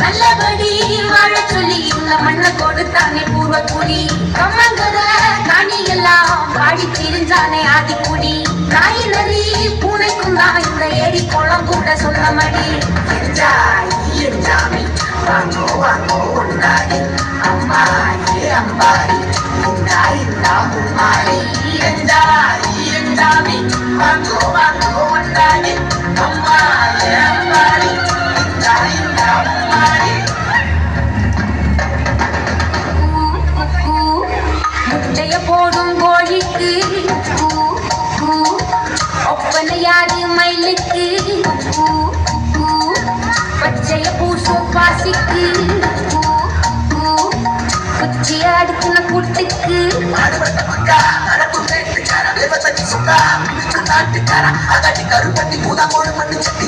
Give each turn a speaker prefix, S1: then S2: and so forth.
S1: நல்லபடி வாழ சொல்லி இந்த மண்ணை கொடுத்தானே பூர்வ குடி கம்மங்கர காணி எல்லாம் பாடி திரிஞ்சானே ஆதிக்குடி நாய் நரி பூனைக்கும் தான் இந்த ஏரி குளம் கூட சொன்னமடி எஞ்சாமி வாங்கோ வாங்கோ உண்டாடி அம்மாடி அம்பாடி இந்தா இந்தா மும்மாடி எஞ்சாமி வாங்கோ வாங்கோ உண்டாடி அம்மாடி அம்பாடி இந்தா இந்தா மும்மாடி முட்டைய போடும் கோழிக்கு ஒப்பனையாரு மயிலுக்கு பச்சைய பூசும் பாசிக்கு குச்சி அடுக்குன கூட்டுக்கு
S2: நாட்டுக்கார அகட்டி கருப்பட்டி பூதா கோடு பண்ணி சட்டி